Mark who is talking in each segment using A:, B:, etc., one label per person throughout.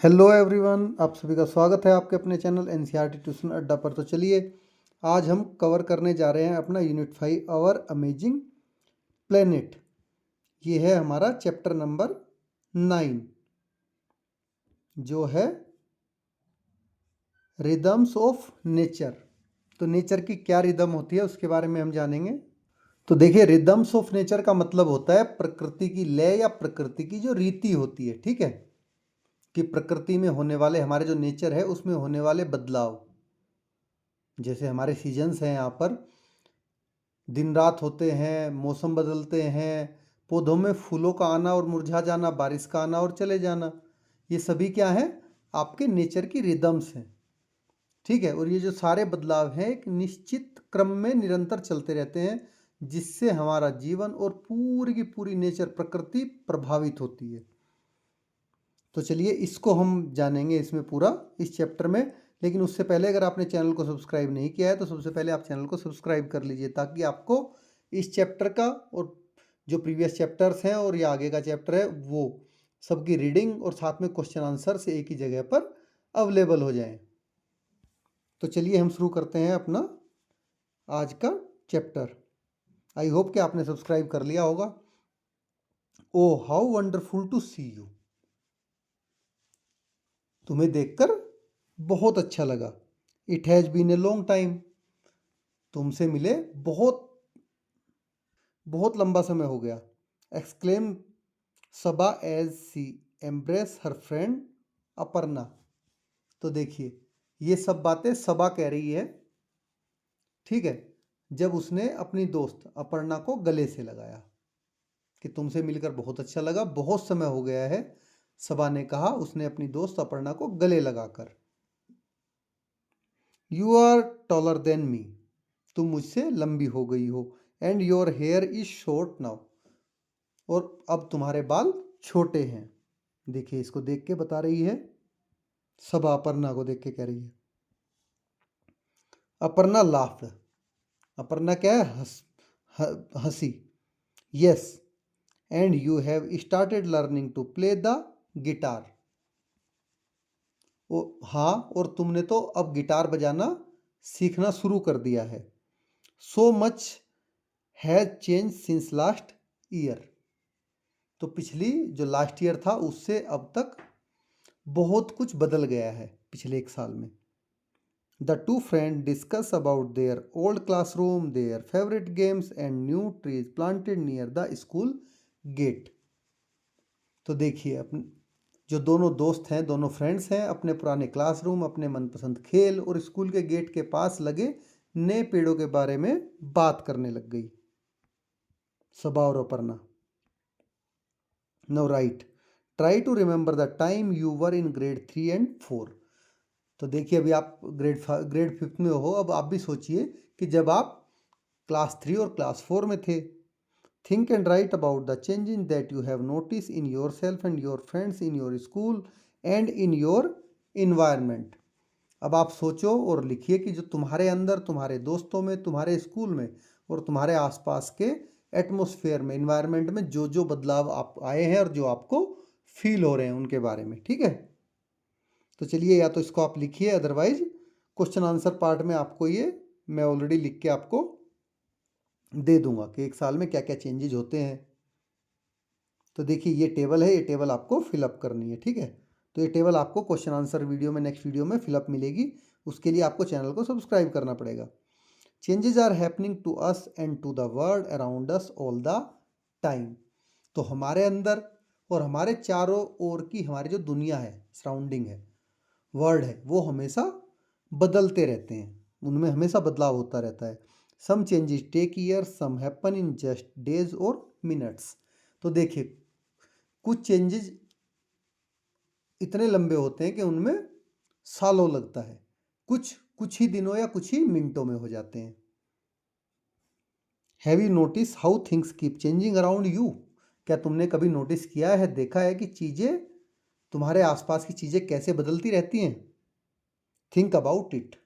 A: Hello everyone, आप सभी का स्वागत है आपके अपने चैनल एनसीईआरटी ट्यूशन अड्डा पर। तो चलिए आज हम कवर करने जा रहे हैं अपना यूनिट 5 आवर अमेजिंग प्लेनेट। ये है हमारा चैप्टर नंबर 9 जो है रिदम्स ऑफ नेचर। तो नेचर की क्या रिदम होती है उसके बारे में हम जानेंगे। तो देखिए, रिदम्स ऑफ नेचर का मतलब होता है प्रकृति की लय या प्रकृति की जो रीति होती है, ठीक है, कि प्रकृति में होने वाले हमारे जो नेचर है उसमें होने वाले बदलाव। जैसे हमारे सीजन्स हैं, यहाँ पर दिन रात होते हैं, मौसम बदलते हैं, पौधों में फूलों का आना और मुरझा जाना, बारिश का आना और चले जाना, ये सभी क्या है, आपके नेचर की रिदम्स हैं, ठीक है। और ये जो सारे बदलाव हैं एक निश्चित क्रम में निरंतर चलते रहते हैं, जिससे हमारा जीवन और पूरी की पूरी नेचर प्रकृति प्रभावित होती है। तो चलिए इसको हम जानेंगे इसमें पूरा, इस चैप्टर में। लेकिन उससे पहले अगर आपने चैनल को सब्सक्राइब नहीं किया है तो सबसे पहले आप चैनल को सब्सक्राइब कर लीजिए, ताकि आपको इस चैप्टर का और जो प्रीवियस चैप्टर्स हैं और ये आगे का चैप्टर है वो सबकी रीडिंग और साथ में क्वेश्चन आंसर से एक ही जगह पर अवेलेबल हो जाएं। तो चलिए हम शुरू करते हैं अपना आज का चैप्टर। आई होप कि आपने सब्सक्राइब कर लिया होगा। Oh how wonderful to see you, तुम्हें देखकर बहुत अच्छा लगा। It has been a long time, तुमसे मिले बहुत बहुत लंबा समय हो गया। Exclaim Saba as she embrace her friend Aparna. तो देखिए ये सब बातें सबा कह रही है, ठीक है, जब उसने अपनी दोस्त अपर्णा को गले से लगाया कि तुमसे मिलकर बहुत अच्छा लगा, बहुत समय हो गया है। सबा ने कहा, उसने अपनी दोस्त अपर्णा को गले लगाकर। You are taller than me, तुम मुझसे लंबी हो गई हो। And your hair is short now, और अब तुम्हारे बाल छोटे हैं। देखिए इसको देख के बता रही है, सबा अपर्णा को देख के कह रही है। अपर्णा लाफ्ड, अपर्णा क्या है, हंसी। Yes, and you have started learning to play the guitar. ओ हाँ, और तुमने तो अब गिटार बजाना सीखना शुरू कर दिया है। So much has change since last year, तो पिछली जो लास्ट ईयर था उससे अब तक बहुत कुछ बदल गया है पिछले एक साल में। The two friend discuss about their old classroom, their favourite games and new trees planted near the school gate. तो देखिए अपन जो दोनों दोस्त हैं, दोनों फ्रेंड्स हैं, अपने पुराने क्लासरूम, अपने मनपसंद खेल और स्कूल के गेट के पास लगे नए पेड़ों के बारे में बात करने लग गई सबा और Aparna. No right, try to remember the time you were in grade 3 and 4। तो देखिए अभी आप ग्रेड 5 में हो, अब आप भी सोचिए कि जब आप क्लास 3 और क्लास 4 में थे। Think and right about the changes that you have notice in your self and your friends in your school and in your environment. अब आप सोचो और लिखिए कि जो तुम्हारे अंदर, तुम्हारे दोस्तों में, तुम्हारे स्कूल में और तुम्हारे आसपास के एटमॉस्फेयर में, इन्वायरमेंट में जो जो बदलाव आप आए हैं और जो आपको फील हो रहे हैं उनके बारे में, ठीक है। तो चलिए या तो इसको आप लिखिए, अदरवाइज क्वेश्चन आंसर पार्ट में आपको ये मैं ऑलरेडी लिख के आपको दे दूंगा कि एक साल में क्या क्या चेंजेज होते हैं। तो देखिए ये टेबल है, ये टेबल आपको फिलअप करनी है, ठीक है। तो ये टेबल आपको क्वेश्चन आंसर वीडियो में, नेक्स्ट वीडियो में फिलअप मिलेगी। उसके लिए आपको चैनल को सब्सक्राइब करना पड़ेगा। Changes are happening to us and to the world around us all the time. तो हमारे अंदर और हमारे चारों ओर की हमारी जो दुनिया है, सराउंडिंग है, वर्ल्ड है, वो हमेशा बदलते रहते हैं, उनमें हमेशा बदलाव होता रहता है। Some changes take year, some happen in just days और मिनट्स। तो देखिए कुछ चेंजेस इतने लंबे होते हैं कि उनमें सालों लगता है, कुछ कुछ ही दिनों या कुछ ही मिनटों में हो जाते हैं। Have you notice how things keep changing around you. क्या तुमने कभी नोटिस किया है, देखा है कि चीज़ें, तुम्हारे आसपास की चीज़ें कैसे बदलती रहती हैं। Think about it.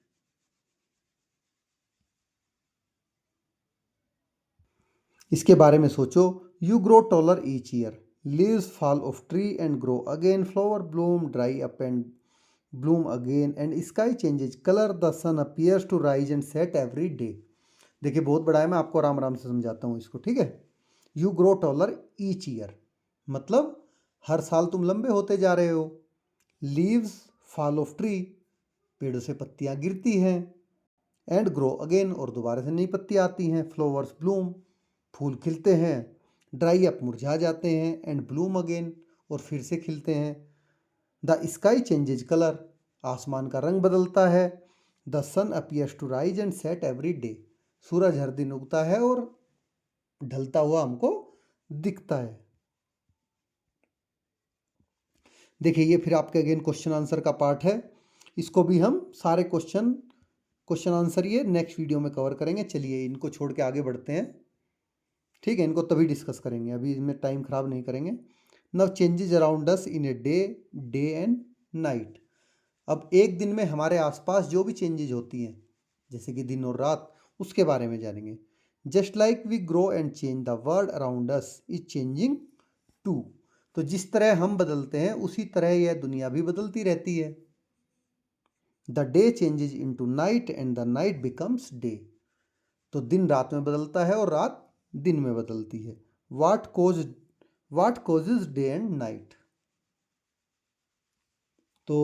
A: इसके बारे में सोचो। You grow taller each year, leaves fall of tree and grow again, flower Bloom dry up and bloom again, and sky changes color, the sun appears to rise and set every day। देखिए बहुत बड़ा है, मैं आपको आराम आराम से समझाता हूँ इसको, ठीक है। You grow taller each year, मतलब हर साल तुम लंबे होते जा रहे हो। लीव्स फॉल ऑफ ट्री, पेड़ों से पत्तियाँ गिरती हैं। एंड ग्रो अगेन, और दोबारा से नई पत्तियाँ आती हैं। फ्लावर्स ब्लूम, फूल खिलते हैं। ड्राई अप, मुरझा जाते हैं। एंड ब्लूम अगेन, और फिर से खिलते हैं। द स्काई चेंजेज कलर, आसमान का रंग बदलता है। The sun appears to rise and set every day, सूरज हर दिन उगता है और ढलता हुआ हमको दिखता है। देखिए ये फिर आपके अगेन क्वेश्चन आंसर का पार्ट है। इसको भी हम सारे क्वेश्चन आंसर ये नेक्स्ट वीडियो में कवर करेंगे। चलिए इनको छोड़ के आगे बढ़ते हैं, ठीक है। इनको तभी डिस्कस करेंगे, अभी इसमें टाइम खराब नहीं करेंगे। Now changes around us in a day and night. अब एक दिन में हमारे आसपास जो भी चेंजेज होती हैं, जैसे कि दिन और रात, उसके बारे में जानेंगे। Just like we grow and change, the world around us is changing too. तो जिस तरह हम बदलते हैं उसी तरह यह दुनिया भी बदलती रहती है। The day changes into night and the night becomes day. तो दिन रात में बदलता है और रात दिन में बदलती है। वाट कोजेज डे एंड नाइट। तो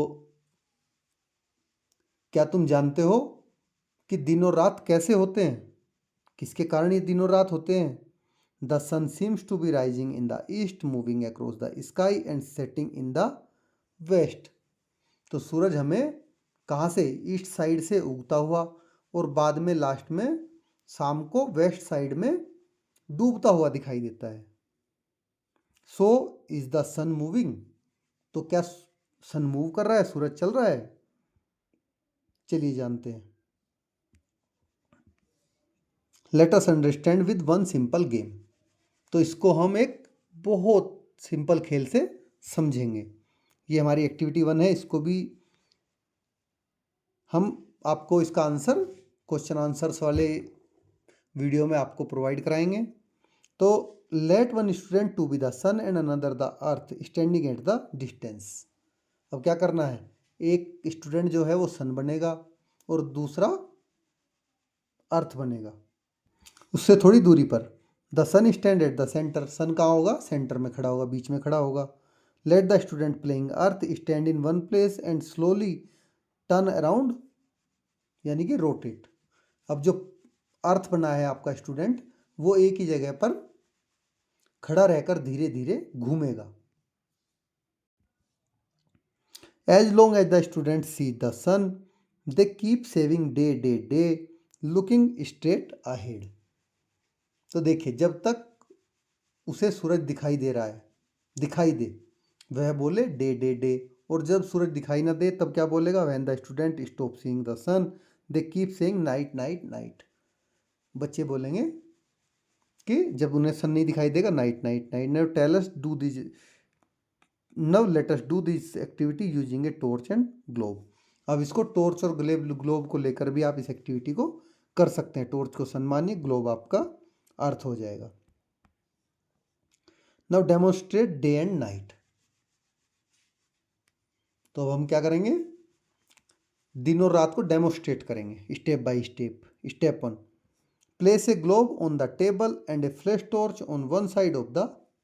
A: क्या तुम जानते हो कि दिन और रात कैसे होते हैं, किसके कारण ये दिन और रात होते हैं? The sun seems to be rising in the east, moving across the sky and setting in the west. तो सूरज हमें कहाँ से, ईस्ट साइड से उगता हुआ और बाद में लास्ट में शाम को वेस्ट साइड में डूबता हुआ दिखाई देता है। So is the sun moving. तो क्या सन मूव कर रहा है, सूरज चल रहा है? चलिए जानते हैं। Let us understand with one simple game. तो इसको हम एक बहुत सिंपल खेल से समझेंगे। ये हमारी एक्टिविटी 1 है, इसको भी हम आपको इसका आंसर क्वेश्चन आंसर्स वाले वीडियो में आपको प्रोवाइड कराएंगे। तो let one student to be the sun and another the earth standing at the distance. अब क्या करना है, एक स्टूडेंट जो है वो सन बनेगा और दूसरा अर्थ बनेगा, उससे थोड़ी दूरी पर। The sun stand at the centre, sun कहाँ होगा, सेंटर में खड़ा होगा, बीच में खड़ा होगा। Let the student playing earth stand in one place and slowly turn around, यानी कि रोटेट। अब जो अर्थ बना है आपका स्टूडेंट, वो एक ही जगह पर खड़ा रहकर धीरे धीरे घूमेगा। As long as the student see the sun, they keep saying day day day, looking straight ahead. तो देखिए जब तक उसे सूरज दिखाई दे रहा है, दिखाई दे, वह बोले डे डे डे। और जब सूरज दिखाई ना दे तब क्या बोलेगा, when the student stop seeing the sun, they keep saying night night night. बच्चे बोलेंगे कि जब उन्हें सन नहीं दिखाई देगा, night night night. Now tell us do this, now let us do this activity using a torch and globe. अब इसको टॉर्च और ग्लोब को लेकर भी आप इस एक्टिविटी को कर सकते हैं। टॉर्च को सन मानिए, ग्लोब आपका अर्थ हो जाएगा। Now demonstrate day and night. तो अब हम क्या करेंगे, दिन और रात को डेमोन्स्ट्रेट करेंगे step by step. Step 1, place a globe on the table and A flash torch on one side of the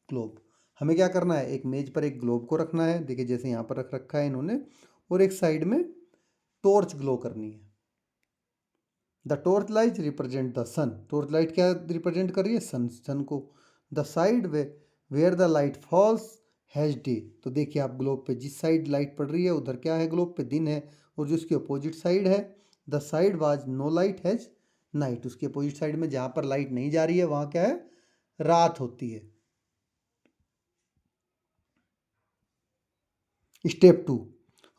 A: globe. हमें क्या करना है, एक मेज पर एक ग्लोब को रखना है, देखिए जैसे यहाँ पर रख रखा है इन्होंने, और एक साइड में टॉर्च ग्लो करनी है। The torch light represent the sun, torch light क्या रिप्रेजेंट कर रही है, सन को। The side where the light falls has day. तो देखिए आप ग्लोब पे जिस साइड लाइट पड़ रही है उधर क्या है, ग्लोब पे दिन है, और जो उसकी अपोजिट साइड है, the side was no light has night, उसके अपोजिट साइड में जहाँ पर लाइट नहीं जा रही है वहाँ क्या है, रात होती है। Step 2,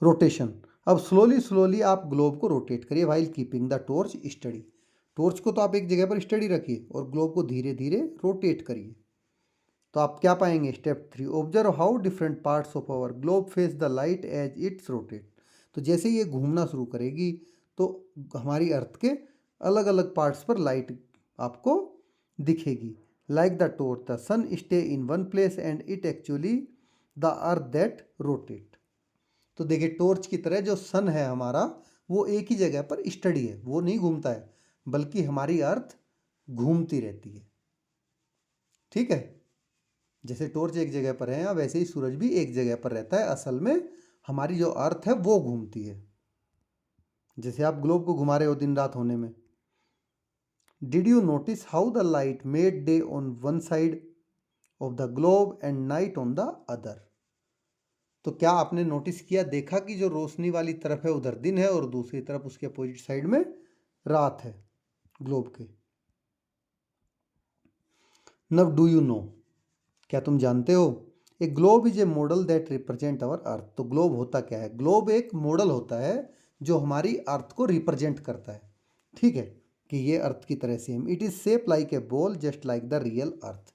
A: rotation. अब स्लोली स्लोली आप ग्लोब को रोटेट करिए while keeping the torch study. Torch को तो आप एक जगह पर स्टडी रखिए और ग्लोब को धीरे धीरे रोटेट करिए। तो आप क्या पाएंगे, step 3, observe how different parts of our globe face the light as it's rotate. तो जैसे ये घूमना शुरू करेगी तो हमारी अर्थ के अलग अलग पार्ट्स पर लाइट आपको दिखेगी। Like the torch, the sun stay in one place and it actually the earth that rotate. तो देखिए टॉर्च की तरह जो सन है हमारा वो एक ही जगह पर स्टडी है, वो नहीं घूमता है, बल्कि हमारी अर्थ घूमती रहती है। ठीक है, जैसे टॉर्च एक जगह पर है वैसे ही सूरज भी एक जगह पर रहता है। असल में हमारी जो अर्थ है वो घूमती है, जैसे आप ग्लोब को घुमा रहे हो दिन रात होने में। Did you notice how the light made day on one side of the globe and night on the other? तो क्या आपने नोटिस किया, देखा कि जो रोशनी वाली तरफ है उधर दिन है और दूसरी तरफ उसके अपोजिट साइड में रात है ग्लोब के। नव डू यू नो, क्या तुम जानते हो, a globe is a model that represent our earth. तो ग्लोब होता क्या है? ग्लोब एक मॉडल होता है जो हमारी अर्थ को रिप्रेजेंट करता है। ठीक है, कि ये अर्थ की तरह same. It is shape like a ball just like the real earth.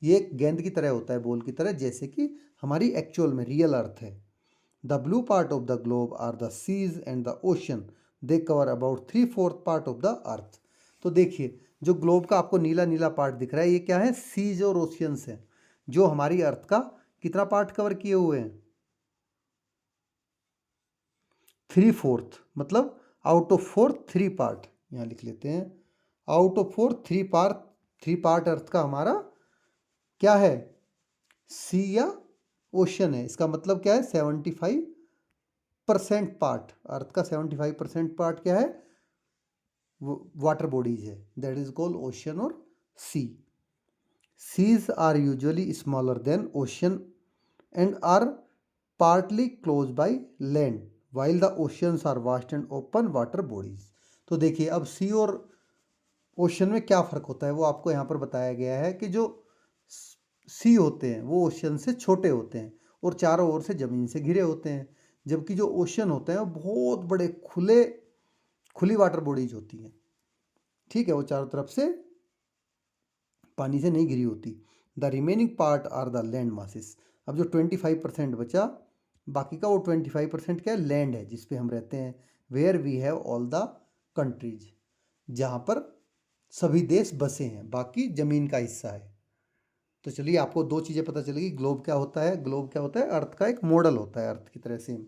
A: ये एक गेंद की तरह होता है, बॉल की तरह, जैसे कि हमारी एक्चुअल में रियल अर्थ है। The blue part of the globe are the seas and the ocean, they cover about 3/4 part of the earth. तो देखिए जो ग्लोब का आपको नीला नीला पार्ट दिख रहा है, ये क्या है? सीज और ओशियंस है, जो हमारी अर्थ का कितना पार्ट कवर किए हुए हैं? 3/4, मतलब आउट ऑफ 4 3 पार्ट। यहाँ लिख लेते हैं, आउट ऑफ 4 3 पार्ट अर्थ का हमारा क्या है? सी या ओशन है। इसका मतलब क्या है? 75% पार्ट अर्थ का 75% पार्ट क्या है? वाटर बॉडीज है, दैट इज कॉल्ड ओशन और सी। Seas are usually smaller than ocean and are partly closed by land, while the oceans are vast and open water bodies. तो देखिए अब सी और ओशन में क्या फ़र्क होता है वो आपको यहाँ पर बताया गया है कि जो सी होते हैं वो ओशन से छोटे होते हैं और चारों ओर से ज़मीन से घिरे होते हैं, जबकि जो ओशन होते हैं वो बहुत बड़े खुली वाटर बॉडीज होती हैं। ठीक है, वो चारों तरफ से पानी से नहीं घिरी होती। The remaining part are the land masses. अब जो 25% बचा, बाकी का वो 25% क्या है? लैंड है, जिस पे हम रहते हैं। Where we have all the countries, जहाँ पर सभी देश बसे हैं, बाकी ज़मीन का हिस्सा है। तो चलिए आपको दो चीज़ें पता चलेगी। ग्लोब क्या होता है? ग्लोब क्या होता है? अर्थ का एक मॉडल होता है, अर्थ की तरह सेम।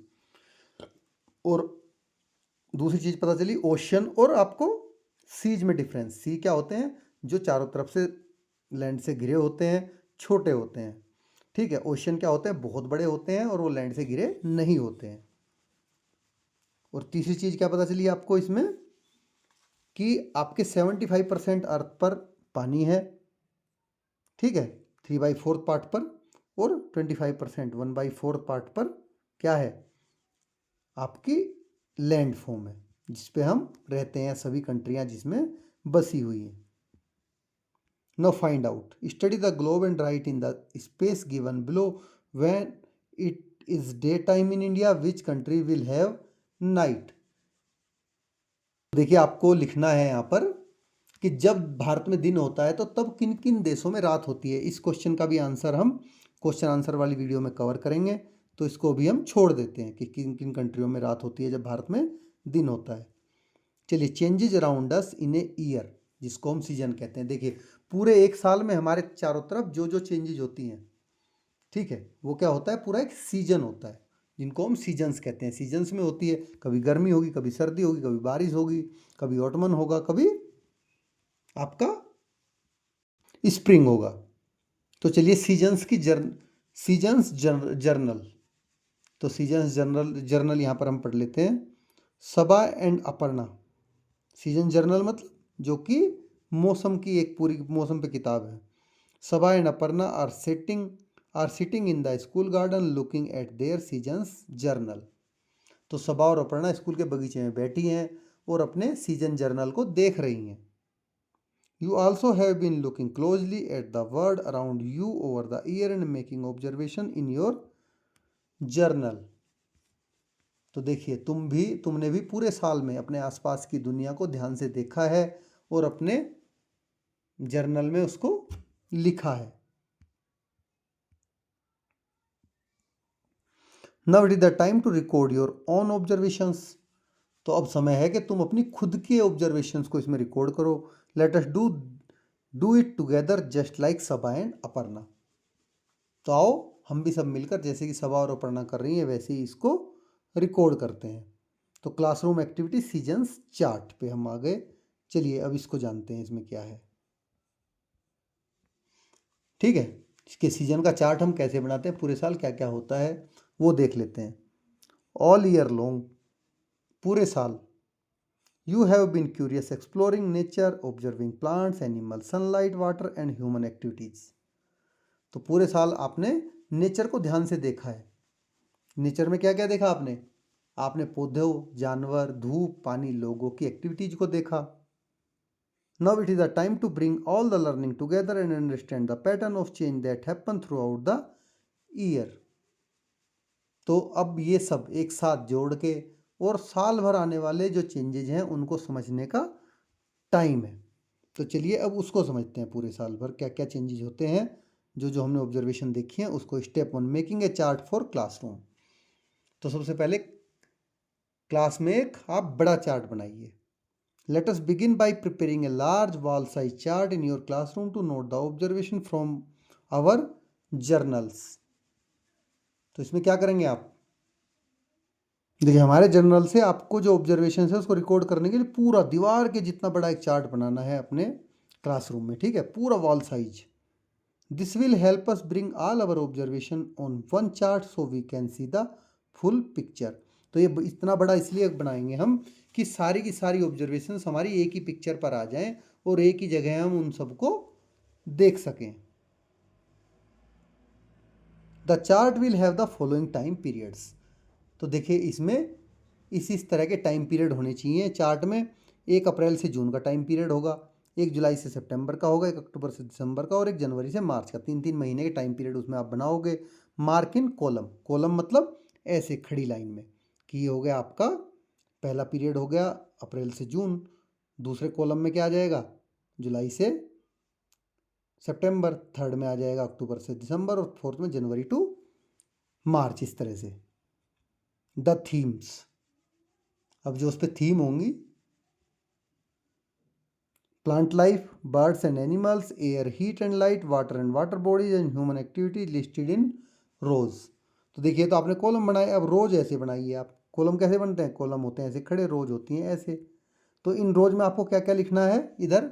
A: और दूसरी चीज़ पता चली ओशन और आपको सीज में डिफरेंस। सी क्या होते हैं? जो चारों तरफ से लैंड से घिरे होते हैं, छोटे होते हैं। ठीक है, ओशन क्या होते हैं? बहुत बड़े होते हैं और वो लैंड से घिरे नहीं होते हैं। और तीसरी चीज़ क्या पता चली आपको इसमें? कि आपके 75% अर्थ पर पानी है, ठीक है, 3/4 पार्ट पर, और 25% 1/4 पार्ट पर क्या है? आपकी लैंड फॉर्म है, जिस पे हम रहते हैं, सभी कंट्रियां जिसमें बसी हुई हैं। Now find out. Study the globe and write in the space given below when it is daytime in India, which country will have night. देखिए आपको लिखना है यहाँ पर कि जब भारत में दिन होता है तो तब किन किन देशों में रात होती है। इस क्वेश्चन का भी आंसर हम क्वेश्चन आंसर वाली वीडियो में कवर करेंगे, तो इसको भी हम छोड़ देते हैं कि किन किन कंट्रियों में रात होती है जब भारत में दिन होता है। चलिए, changes around us in a year, जिसको हम सीजन कहते हैं। देखिए पूरे एक साल में हमारे चारों तरफ जो जो चेंजेज होती हैं, ठीक है, वो क्या होता है? पूरा एक सीजन होता है, जिनको हम सीजन्स कहते हैं। सीजन्स में होती है, कभी गर्मी होगी, कभी सर्दी होगी, कभी बारिश होगी, कभी ऑटमन होगा, कभी आपका स्प्रिंग होगा। तो चलिए सीजन्स की जर्नल, तो सीजन्स जर्नल यहाँ पर हम पढ़ लेते हैं। सबा एंड अपर्णा सीजन जर्नल, मतलब जो कि मौसम की एक पूरी मौसम पे किताब है। Saba and Aparna are sitting in the school garden looking at their seasons journal. तो सबा और अपर्णा स्कूल के बगीचे में बैठी हैं और अपने सीजन जर्नल को देख रही हैं। You also have been looking closely at the world around you over the year and making observation in your journal. तो देखिए तुमने भी पूरे साल में अपने आसपास की दुनिया को ध्यान से देखा है और अपने जर्नल में उसको लिखा है। Now it is the time to record your own observations. तो अब समय है कि तुम अपनी खुद के ऑब्जर्वेशंस को इसमें रिकॉर्ड करो। Let us do do it together just like Saba and Aparna. तो आओ हम भी सब मिलकर, जैसे कि सबा और अपर्णा कर रही हैं वैसे ही इसको रिकॉर्ड करते हैं। तो क्लासरूम एक्टिविटी सीजन्स चार्ट पे हम आ गए। चलिए अब इसको जानते हैं इसमें क्या है। ठीक है, इसके सीजन का चार्ट हम कैसे बनाते हैं, पूरे साल क्या क्या होता है वो देख लेते हैं। ऑल ईयर लॉन्ग, पूरे साल। You have been curious exploring nature, observing plants, animal, sunlight, water and human activities. तो पूरे साल आपने नेचर को ध्यान से देखा है। नेचर में क्या क्या देखा आपने? आपने पौधों, जानवर, धूप, पानी, लोगों की एक्टिविटीज को देखा। Now it is the time to bring all the learning together and understand the pattern of change that happen throughout the year. तो अब ये सब एक साथ जोड़ के और साल भर आने वाले जो चेंजेज हैं उनको समझने का टाइम है। तो चलिए अब उसको समझते हैं, पूरे साल भर क्या क्या चेंजेज होते हैं, जो जो हमने ऑब्जर्वेशन देखी है उसको। Step 1, making a chart for classroom. तो सबसे पहले क्लास में एक आप बड़ा चार्ट बनाइए। Let us begin by preparing a large wall size chart in your classroom to note the observation from our journals. तो इसमें क्या करेंगे आप? देखिए, हमारे जर्नल से आपको जो ऑब्जर्वेशन है उसको रिकॉर्ड करने के लिए पूरा दीवार के जितना बड़ा एक चार्ट बनाना है अपने क्लासरूम में। ठीक है, पूरा wall size. This will help us bring all our observation on one chart so we can see the full picture. तो ये इतना बड़ा इसलिए बनाएंगे हम कि सारी की सारी ऑब्जर्वेशन हमारी एक ही पिक्चर पर आ जाएं और एक ही जगह हम उन सबको देख सकें। The chart will have the following time periods. तो देखिए इसमें इस तरह के टाइम पीरियड होने चाहिए चार्ट में। 1 अप्रैल से जून का टाइम पीरियड होगा, 1 जुलाई से सितंबर का होगा, 1 अक्टूबर से दिसंबर का और 1 जनवरी से मार्च का। 3-3 महीने के टाइम पीरियड उसमें आप बनाओगे। मार्क इन कॉलम, कॉलम मतलब ऐसे खड़ी लाइन में कि ये हो गया आपका पहला पीरियड हो गया अप्रैल से जून, दूसरे कॉलम में क्या आ जाएगा? जुलाई से सितंबर, थर्ड में आ जाएगा अक्टूबर से दिसंबर और फोर्थ में जनवरी टू मार्च। इस तरह से द थीम्स, अब जो उस पर थीम होंगी, plant life, birds and animals, air, heat and light, water and water bodies and human activity listed in rows. तो देखिए, तो आपने कॉलम बनाए, अब रोज ऐसे बनाइए आप। कॉलम कैसे बनते हैं? कॉलम होते हैं ऐसे खड़े, रोज होती हैं ऐसे। तो इन रोज में आपको क्या क्या लिखना है? इधर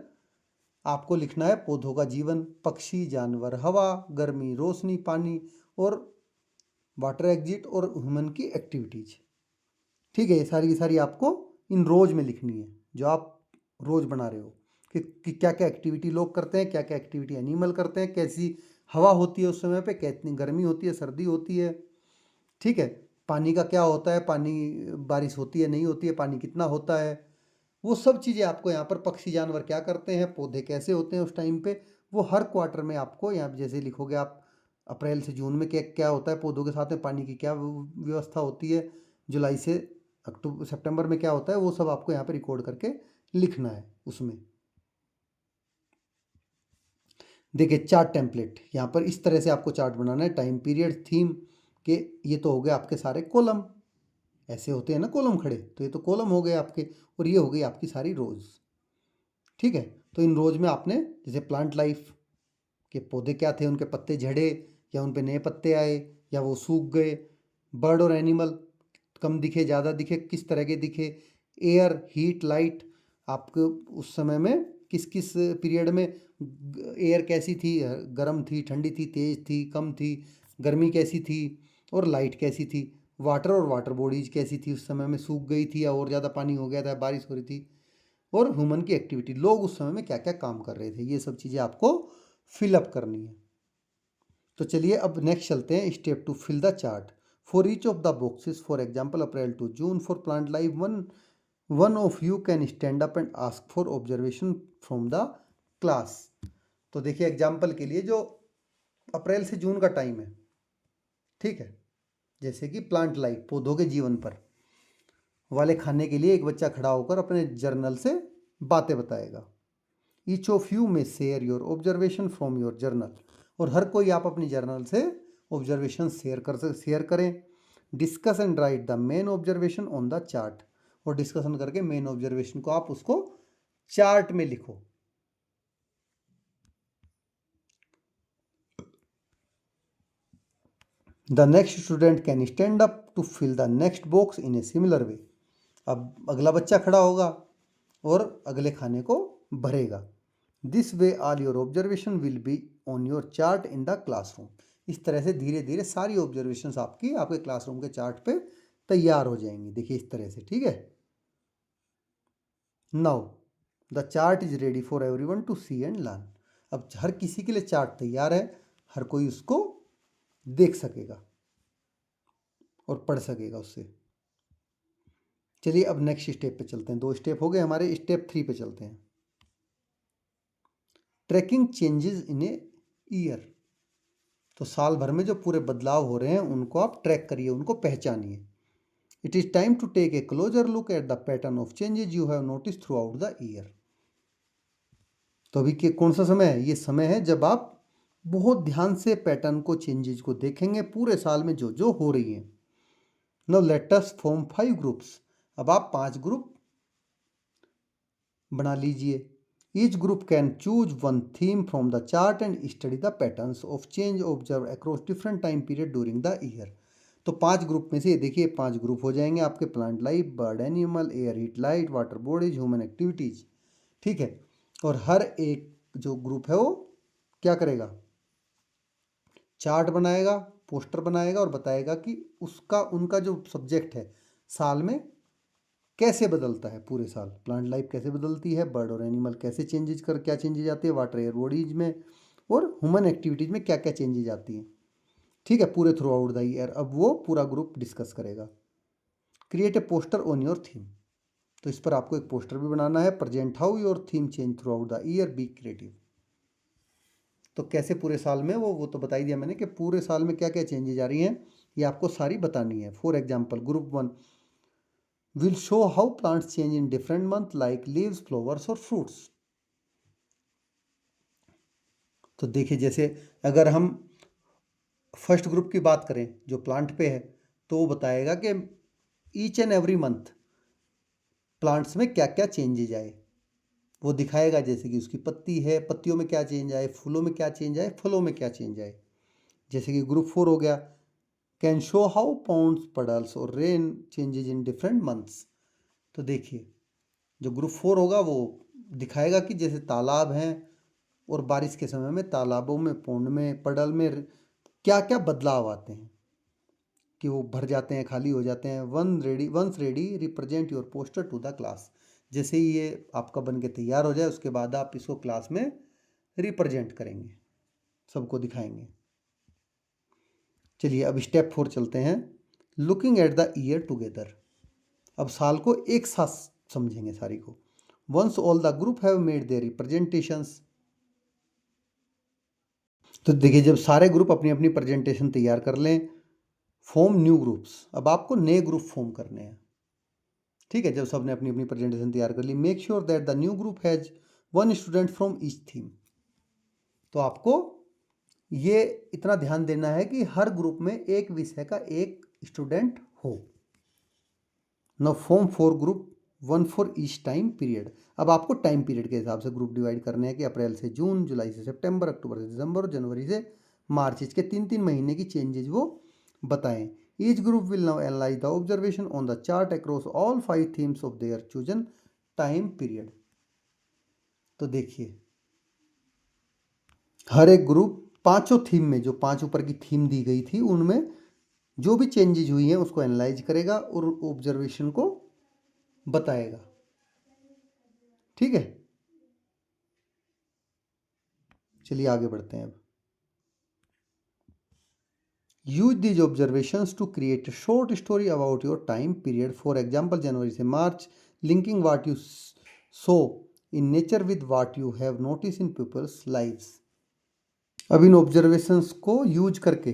A: आपको लिखना है पौधों का जीवन, पक्षी, जानवर, हवा, गर्मी, रोशनी, पानी और वाटर एग्जिट और ह्यूमन की एक्टिविटीज। ठीक है, ये सारी की सारी आपको इन रोज में लिखनी है जो आप रोज बना रहे हो कि क्या क्या एक्टिविटी लोग करते हैं, क्या क्या एक्टिविटी एनिमल करते हैं, कैसी हवा होती है उस समय पे, कितनी गर्मी होती है, सर्दी होती है। ठीक है, पानी का क्या होता है, पानी बारिश होती है नहीं होती है, पानी कितना होता है, वो सब चीज़ें आपको यहाँ पर, पक्षी जानवर क्या करते हैं, पौधे कैसे होते हैं उस टाइम पे, वो हर क्वार्टर में आपको यहाँ जैसे लिखोगे आप अप्रैल से जून में क्या क्या होता है, पौधों के साथ में पानी की क्या व्यवस्था होती है, जुलाई से अक्टूबर सितंबर में क्या होता है, वो सब आपको यहाँ पे रिकॉर्ड करके लिखना है उसमें। देखिए चार्ट टेम्पलेट, यहाँ पर इस तरह से आपको चार्ट बनाना है। टाइम पीरियड, थीम के, ये तो हो गए आपके सारे कॉलम, ऐसे होते हैं ना कॉलम खड़े, तो ये तो कॉलम हो गए आपके, और ये हो गई आपकी सारी रोज। ठीक है, तो इन रोज में आपने जैसे प्लांट लाइफ के पौधे क्या थे, उनके पत्ते झड़े या उन पे नए पत्ते आए या वो सूख गए। बर्ड और एनिमल कम दिखे, ज़्यादा दिखे, किस तरह के दिखे। एयर, हीट, लाइट, आपको उस समय में किस किस पीरियड में एयर कैसी थी, गर्म थी, ठंडी थी, तेज़ थी, कम थी, गर्मी कैसी थी और लाइट कैसी थी। वाटर और वाटर बॉडीज कैसी थी उस समय में, सूख गई थी या और ज़्यादा पानी हो गया था, बारिश हो रही थी। और ह्यूमन की एक्टिविटी, लोग उस समय में क्या क्या काम कर रहे थे, ये सब चीज़ें आपको फिलअप करनी है। तो चलिए अब नेक्स्ट चलते हैं, step 2, fill the chart for each of the boxes. For example April to June for plant life, one of you can stand up and ask for observation from the class. तो देखिए example के लिए जो अप्रैल से जून का time है, ठीक है, जैसे कि प्लांट लाइफ, पौधों के जीवन पर वाले खाने के लिए एक बच्चा खड़ा होकर अपने जर्नल से बातें बताएगा। Each of you may share your observation from your journal, और हर कोई आप अपनी जर्नल से ऑब्जर्वेशन शेयर करें। Discuss and write the main observation on the chart, और डिस्कशन करके मेन ऑब्जर्वेशन को आप उसको चार्ट में लिखो। The next student can stand up to fill the next box in a similar way. अब अगला बच्चा खड़ा होगा और अगले खाने को भरेगा। This way all your observation will be on your chart in the classroom. इस तरह से धीरे धीरे सारी ऑब्जर्वेशंस आपकी आपके क्लासरूम के चार्ट पे तैयार हो जाएंगी। देखिए इस तरह से, ठीक है। Now the chart is ready for everyone to see and learn. अब हर किसी के लिए चार्ट तैयार है, हर कोई उसको देख सकेगा और पढ़ सकेगा उससे। चलिए अब नेक्स्ट स्टेप पे चलते हैं। 2 स्टेप हो गए हमारे, स्टेप 3 पे चलते हैं। Tracking changes in a year. तो साल भर में जो पूरे बदलाव हो रहे हैं उनको आप ट्रैक करिए, उनको पहचानिए। It is time to take a closer look at the pattern of changes you have notice throughout the year. तो अभी के कौन सा समय है? ये समय है जब आप बहुत ध्यान से पैटर्न को, चेंजेस को देखेंगे पूरे साल में जो जो हो रही है। नाउ लेट अस फॉर्म 5 ग्रुप्स। अब आप 5 ग्रुप बना लीजिए। Each group can choose one theme from the chart and study the patterns of change observe across different time period during the year. तो 5 ग्रुप में से देखिए 5 ग्रुप हो जाएंगे आपके, plant life, bird animal, air heat light, water bodies, human activities, ठीक है। और हर एक जो ग्रुप है वो क्या करेगा? चार्ट बनाएगा, पोस्टर बनाएगा और बताएगा कि उसका उनका जो सब्जेक्ट है साल में कैसे बदलता है। पूरे साल प्लांट लाइफ कैसे बदलती है, बर्ड और एनिमल कैसे चेंजेज कर क्या चेंजेज आती है, वाटर एयर बॉडीज में और ह्यूमन एक्टिविटीज में क्या क्या चेंजेज आती हैं, ठीक है, पूरे थ्रू आउट द ईयर। अब वो पूरा ग्रुप डिस्कस करेगा। Create a poster on your theme. तो इस पर आपको एक पोस्टर भी बनाना है। Present how your theme change through out the year, be creative. तो कैसे पूरे साल में वो तो बता ही दिया मैंने कि पूरे साल में क्या क्या चेंजेज आ रही हैं, ये आपको सारी बतानी है। For example group 1 will show how plants change in different month like leaves, flowers और फ्रूट्स। तो देखिए जैसे अगर हम फर्स्ट ग्रुप की बात करें जो प्लांट पे है, तो वो बताएगा कि each and every month plants में क्या क्या चेंजेज आए, वो दिखाएगा। जैसे कि उसकी पत्ती है, पत्तियों में क्या चेंज आए, फूलों में क्या चेंज आए, फलों में क्या चेंज आए। जैसे कि ग्रुप 4 हो गया, can show how ponds, puddles और rain changes in different months. तो देखिए जो ग्रुप 4 होगा वो दिखाएगा कि जैसे तालाब हैं और बारिश के समय में तालाबों में, पौंड में, पडल में क्या क्या बदलाव आते हैं, कि वो भर जाते हैं, खाली हो जाते हैं। Once ready represent your poster to the class. जैसे ही ये आपका बन के तैयार हो जाए उसके बाद आप इसको क्लास में रिप्रेजेंट करेंगे, सबको दिखाएंगे। चलिए अब स्टेप 4 चलते हैं। Looking at the year together. अब साल को एक साथ समझेंगे सारी को। Once all the group have made their representations. तो देखिए जब सारे ग्रुप अपनी अपनी प्रेजेंटेशन तैयार कर लें, फॉर्म न्यू ग्रुप्स। अब आपको नए ग्रुप फॉर्म करने हैं, ठीक है। जब सबने अपनी अपनी प्रेजेंटेशन तैयार कर ली, make sure that the new group has 1 student from each theme. तो आपको ये इतना ध्यान देना है कि हर ग्रुप में एक विषय का एक स्टूडेंट हो। Now form 4 group, 1 for each time period. अब आपको टाइम पीरियड के हिसाब से ग्रुप डिवाइड करने हैं कि अप्रैल से जून, जुलाई से सितंबर, अक्टूबर से दिसंबर और जनवरी से मार्च। इसके 3-3 महीने की चेंजेज वो बताएं। Each group will now analyse the observation on the chart across all 5 themes of their chosen time period. तो देखिए हर एक ग्रुप पांचों थीम में, जो 5 ऊपर की थीम दी गई थी, उनमें जो भी चेंजेज हुई हैं उसको एनालाइज करेगा और ऑब्जर्वेशन को बताएगा, ठीक है। चलिए आगे बढ़ते हैं। अब use these observations to create a short story about your time period. For example जनवरी से मार्च, linking what you saw in nature with what you have notice in people's lives. अब इन ऑब्जर्वेशंस को यूज करके,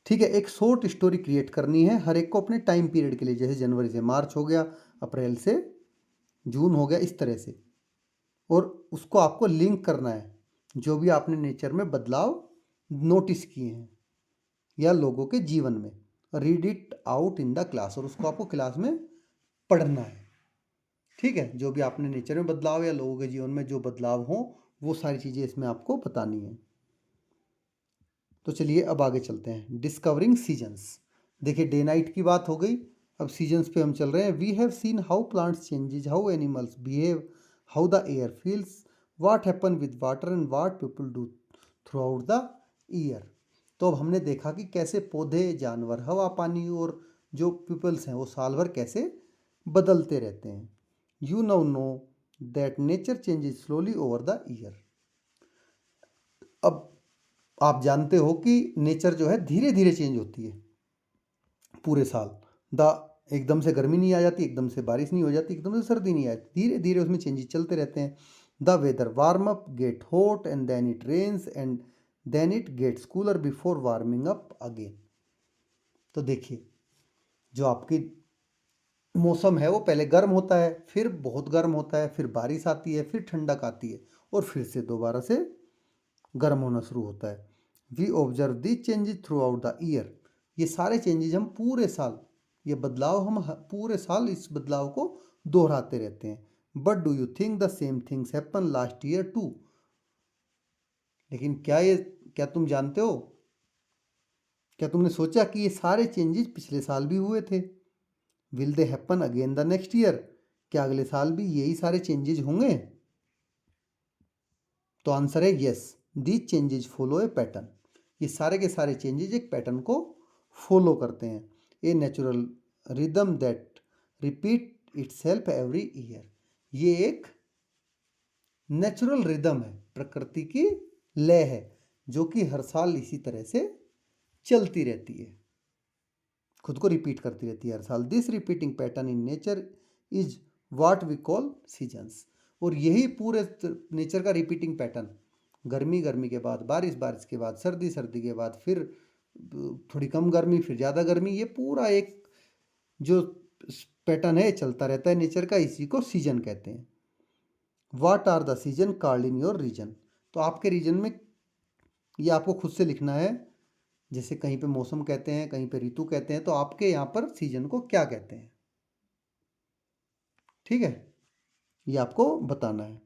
A: ठीक है, एक शॉर्ट स्टोरी क्रिएट करनी है हर एक को अपने टाइम पीरियड के लिए। जैसे जनवरी से मार्च हो गया, अप्रैल से जून हो गया, इस तरह से। और उसको आपको लिंक करना है जो भी आपने नेचर में बदलाव नोटिस किए हैं या लोगों के जीवन में। Read it out in the class, और उसको आपको क्लास में पढ़ना है, ठीक है। जो भी आपने नेचर में बदलाव या लोगों के जीवन में जो बदलाव हो, वो सारी चीज़ें इसमें आपको बतानी है। तो चलिए अब आगे चलते हैं। Discovering seasons. देखिए डे नाइट की बात हो गई, अब सीजन्स पे हम चल रहे हैं। We have seen how plants changes, how animals behave, how the air feels, what happen with water and what people do throughout the year. तो अब हमने देखा कि कैसे पौधे, जानवर, हवा, पानी और जो पीपल्स हैं वो साल भर कैसे बदलते रहते हैं। You now know that nature changes slowly over the year. अब आप जानते हो कि नेचर जो है धीरे धीरे चेंज होती है पूरे साल। द एकदम से गर्मी नहीं आ जाती, एकदम से बारिश नहीं हो जाती, एकदम से सर्दी नहीं आती, धीरे धीरे उसमें चेंजेस चलते रहते हैं। The weather warm up, get hot and then it rains and then it gets cooler before warming up again. तो देखिए जो आपकी मौसम है वो पहले गर्म होता है, फिर बहुत गर्म होता है, फिर बारिश आती है, फिर ठंडक आती है और फिर से दोबारा से गर्म होना शुरू होता है। We observe this changes throughout the year. ये सारे चेंजेस हम पूरे साल, ये बदलाव हम पूरे साल इस बदलाव को दोहराते रहते हैं। But do you think the same things happen last year too. लेकिन क्या तुम जानते हो, क्या तुमने सोचा कि ये सारे चेंजेस पिछले साल भी हुए थे। Will they happen again the next year. क्या अगले साल भी यही सारे चेंजेस होंगे। तो आंसर है yes, these changes follow A pattern. ये सारे के सारे चेंजेस एक पैटर्न को फॉलो करते हैं। A natural rhythm that repeat itself every year. ये एक नेचुरल रिदम है, प्रकृति की लय है, जो कि हर साल इसी तरह से चलती रहती है, खुद को रिपीट करती रहती है हर साल। This repeating pattern in nature is what we call seasons. और यही पूरे नेचर का रिपीटिंग पैटर्न, गर्मी, गर्मी के बाद बारिश, बारिश के बाद सर्दी, सर्दी के बाद फिर थोड़ी कम गर्मी, फिर ज़्यादा गर्मी, ये पूरा एक जो पैटर्न है चलता रहता है नेचर का, इसी को सीजन कहते हैं। What are the season called in your region. तो आपके रीजन में ये आपको खुद से लिखना है। जैसे कहीं पे मौसम कहते हैं, कहीं पे ऋतु कहते हैं, तो आपके यहाँ पर सीजन को क्या कहते हैं, ठीक है, ये आपको बताना है।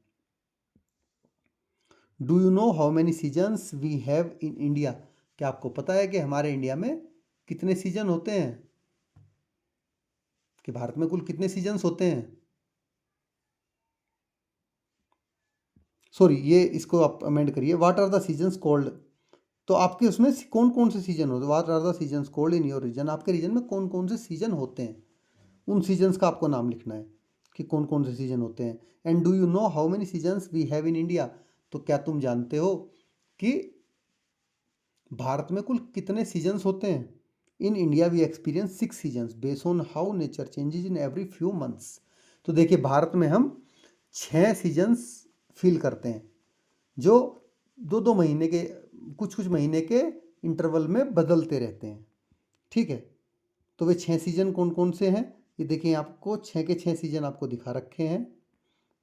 A: Do you know how many seasons we have in India. क्या आपको पता है कि हमारे इंडिया में कितने सीजन होते हैं, कि भारत में कुल कितने सीजन्स होते हैं। सॉरी, ये इसको आप अमेंड करिए, what are the seasons called. तो आपके उसमें कौन कौन से सीजन होते हैं, what are the seasons called in your region. आपके रीजन में कौन कौन से सीजन होते हैं, उन सीजन्स का आपको नाम लिखना है कि कौन कौन से सीजन होते हैं। And do you know how many seasons we have in India. तो क्या तुम जानते हो कि भारत में कुल कितने सीजन्स होते हैं। In India we experience 6 seasons based on how nature changes in every few months. तो देखिए भारत में हम 6 सीजन्स फील करते हैं, जो दो दो महीने के, कुछ कुछ महीने के इंटरवल में बदलते रहते हैं, ठीक है। तो वे 6 सीजन कौन कौन से हैं, ये देखिए आपको 6 के 6 सीजन आपको दिखा रखे हैं,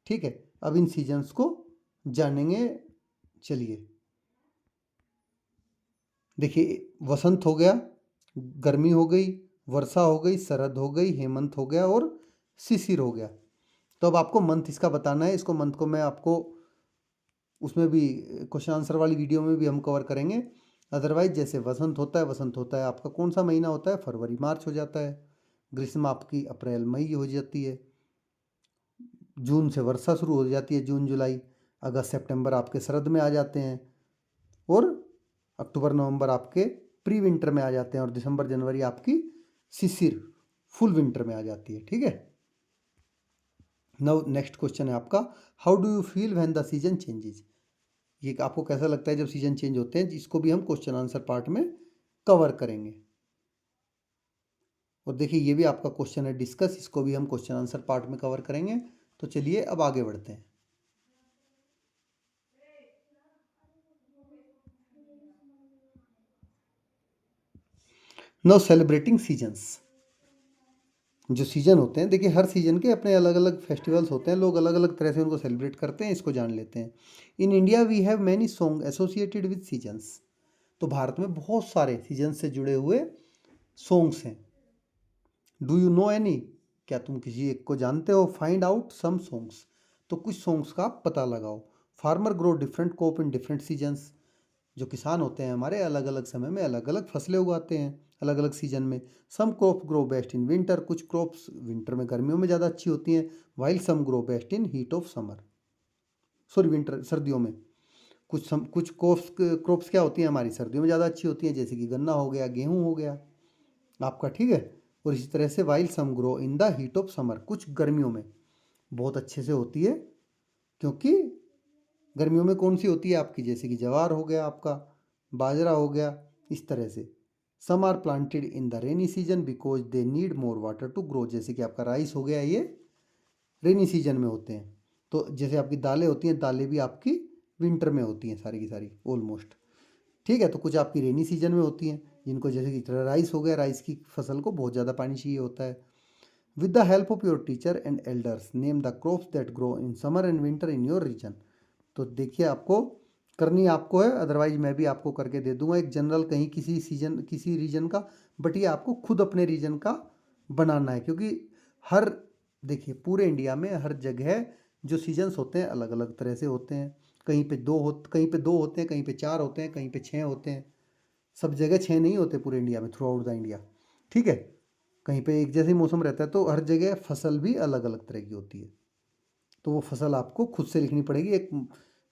A: ठीक है। अब इन सीजन्स को जानेंगे। चलिए देखिए, वसंत हो गया, गर्मी हो गई, वर्षा हो गई, शरद हो गई, हेमंत हो गया और शिशिर हो गया। तो अब आपको मंथ इसका बताना है। इसको मंथ को मैं आपको उसमें भी क्वेश्चन आंसर वाली वीडियो में भी हम कवर करेंगे। अदरवाइज जैसे वसंत होता है आपका कौन सा महीना होता है, फरवरी मार्च हो जाता है। ग्रीष्म आपकी अप्रैल मई हो जाती है। जून से वर्षा शुरू हो जाती है, जून जुलाई। अगस्त सितंबर आपके शरद में आ जाते हैं और अक्टूबर नवंबर आपके प्री विंटर में आ जाते हैं और दिसंबर जनवरी आपकी शिशिर फुल विंटर में आ जाती है, ठीक है। नाउ नेक्स्ट क्वेश्चन है आपका, how do you feel when the season changes. ये आपको कैसा लगता है जब सीजन चेंज होते हैं, जिसको भी हम क्वेश्चन आंसर पार्ट में कवर करेंगे। और देखिए ये भी आपका क्वेश्चन है डिस्कस, इसको भी हम क्वेश्चन आंसर पार्ट में कवर करेंगे। तो चलिए अब आगे बढ़ते हैं। Now celebrating seasons. जो सीजन होते हैं, देखिए हर सीजन के अपने अलग अलग फेस्टिवल्स होते हैं, लोग अलग अलग तरह से उनको सेलिब्रेट करते हैं, इसको जान लेते हैं। In India we have many song associated with seasons. तो भारत में बहुत सारे सीजन से जुड़े हुए सॉन्ग्स हैं। Do you know any. क्या तुम किसी एक को जानते हो। Find out some songs. तो कुछ सॉन्ग्स का आप पता लगाओ। Farmer grow different crop in different seasons. जो किसान होते हैं हमारे अलग अलग समय में अलग अलग फसलें उगाते हैं अलग अलग सीजन में। Some crop grow best in winter, कुछ क्रॉप्स विंटर में गर्मियों में ज़्यादा अच्छी होती हैं, while some grow best in heat of summer, sorry winter सर्दियों में। कुछ क्रॉप्स क्या होती हैं हमारी सर्दियों में ज़्यादा अच्छी होती हैं, जैसे कि गन्ना हो गया, गेहूँ हो गया आपका, ठीक है। और इसी तरह से while some grow in the heat of summer, कुछ गर्मियों में बहुत अच्छे से होती है, क्योंकि गर्मियों में कौन सी होती है आपकी, जैसे कि ज्वार हो गया आपका, बाजरा हो गया, इस तरह से। Some are planted in the rainy season because they need more water to grow, जैसे कि आपका राइस हो गया, ये रेनी सीजन में होते हैं। तो जैसे आपकी दालें होती हैं, दालें भी आपकी विंटर में होती हैं सारी की सारी ऑलमोस्ट, ठीक है। तो कुछ आपकी रेनी सीजन में होती हैं, जिनको जैसे कि राइस हो गया, राइस की फसल को बहुत ज़्यादा पानी चाहिए होता है। With the help of your teacher and elders name the crops that grow in summer and winter in your region. तो देखिए आपको करनी आपको है, अदरवाइज मैं भी आपको करके दे दूंगा एक जनरल कहीं किसी सीजन किसी रीजन का, बट ये आपको खुद अपने रीजन का बनाना है, क्योंकि हर देखिए पूरे इंडिया में हर जगह जो सीजन्स होते हैं अलग अलग तरह से होते हैं। कहीं पे दो होते हैं, कहीं पे 4 होते हैं, कहीं पे 6 होते हैं। सब जगह 6 नहीं होते पूरे इंडिया में, थ्रू आउट द इंडिया, ठीक है। कहीं पे एक जैसे ही मौसम रहता है, तो हर जगह फसल भी अलग अलग तरह की होती है। तो वो फसल आपको खुद से लिखनी पड़ेगी। एक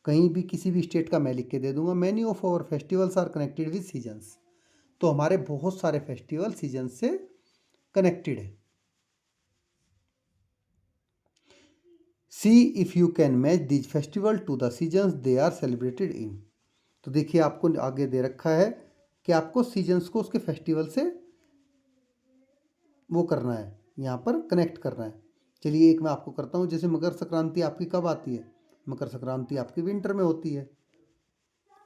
A: कहीं भी किसी भी स्टेट का मैं लिख के दे दूंगा। Many of our festivals are connected with seasons, तो हमारे बहुत सारे फेस्टिवल सीजन से कनेक्टेड है। See if you can match these festival to the seasons they are celebrated in. तो देखिए आपको आगे दे रखा है कि आपको सीजन्स को उसके फेस्टिवल से वो करना है, यहाँ पर कनेक्ट करना है। चलिए एक मैं आपको करता हूँ, जैसे मकर संक्रांति आपकी कब आती है, मकर संक्रांति आपकी विंटर में होती है,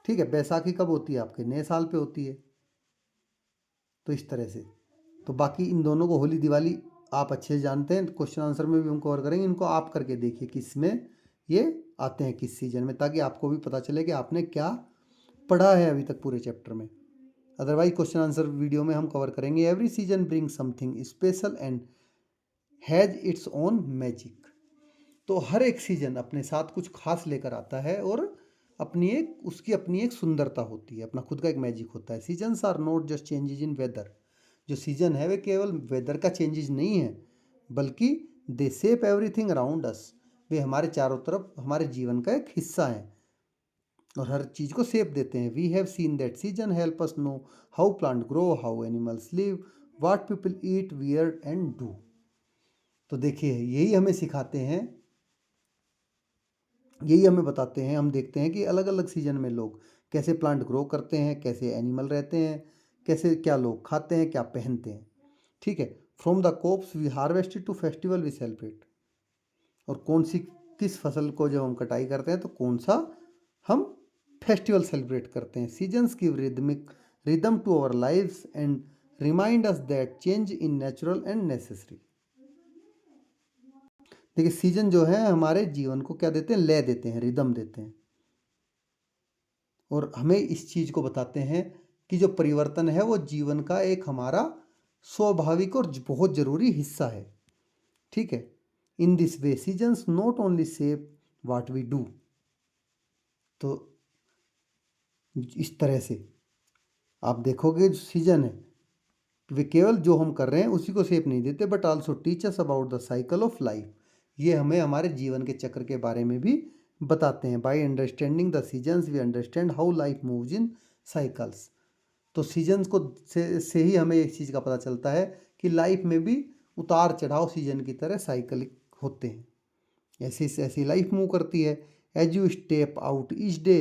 A: ठीक है। बैसाखी कब होती है, आपके नए साल पे होती है। तो इस तरह से, तो बाकी इन दोनों को होली दिवाली आप अच्छे से जानते हैं, क्वेश्चन आंसर में भी हम कवर करेंगे। इनको आप करके देखिए किस में ये आते हैं, किस सीजन में, ताकि आपको भी पता चले कि आपने क्या पढ़ा है अभी तक पूरे चैप्टर में। अदरवाइज क्वेश्चन आंसर वीडियो में हम कवर करेंगे। Every season bring something special and has its own magic. तो हर एक सीजन अपने साथ कुछ खास लेकर आता है और उसकी अपनी एक सुंदरता होती है, अपना खुद का एक मैजिक होता है। Seasons are not just changes in weather, जो सीजन है वे केवल वेदर का चेंजेज नहीं है, बल्कि they shape everything around us, वे हमारे चारों तरफ हमारे जीवन का एक हिस्सा है और हर चीज़ को शेप देते हैं। We have seen that season help us know how plant grow, how animals live, what people eat, wear and do. तो देखिए यही हमें सिखाते हैं, यही हमें बताते हैं। हम देखते हैं कि अलग अलग सीजन में लोग कैसे प्लांट ग्रो करते हैं, कैसे एनिमल रहते हैं, कैसे क्या लोग खाते हैं, क्या पहनते हैं, ठीक है। From the crops we harvested to festival we celebrate, और किस फसल को जब हम कटाई करते हैं तो कौन सा हम फेस्टिवल सेलिब्रेट करते हैं। Seasons give rhythm to our lives and remind us that change in natural and necessary. देखिए सीजन जो है हमारे जीवन को क्या देते हैं, लय देते हैं, रिदम देते हैं, और हमें इस चीज़ को बताते हैं कि जो परिवर्तन है वो जीवन का एक हमारा स्वाभाविक और बहुत ज़रूरी हिस्सा है, ठीक है। In this way seasons not only shape what we do, तो इस तरह से आप देखोगे जो सीजन है वे केवल जो हम कर रहे हैं उसी को शेप नहीं देते, but also teach us about the cycle of life. ये हमें हमारे जीवन के चक्र के बारे में भी बताते हैं। By understanding the seasons we understand how life moves in cycles. तो सीजन्स को से ही हमें एक चीज़ का पता चलता है कि लाइफ में भी उतार चढ़ाव सीजन की तरह साइकिलिक होते हैं, ऐसी ऐसी लाइफ मूव करती है। As you step out each day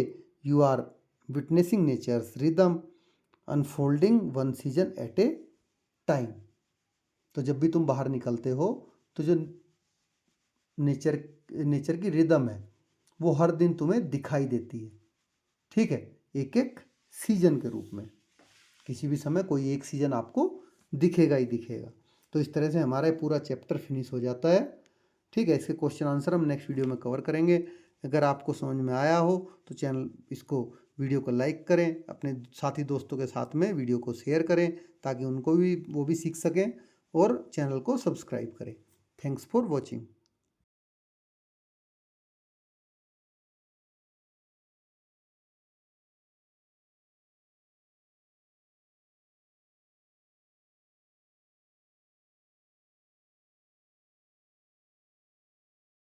A: you are witnessing nature's rhythm unfolding one season at a time. तो जब भी तुम बाहर निकलते हो तो जो नेचर की रिदम है वो हर दिन तुम्हें दिखाई देती है, ठीक है, एक एक सीजन के रूप में। किसी भी समय कोई एक सीजन आपको दिखेगा ही दिखेगा। तो इस तरह से हमारा पूरा चैप्टर फिनिश हो जाता है, ठीक है। इसके क्वेश्चन आंसर हम नेक्स्ट वीडियो में कवर करेंगे। अगर आपको समझ में आया हो तो इसको वीडियो को लाइक करें, अपने साथी दोस्तों के साथ में वीडियो को शेयर करें ताकि उनको भी वो भी सीख सकें, और चैनल को सब्सक्राइब करें। Thanks for watching.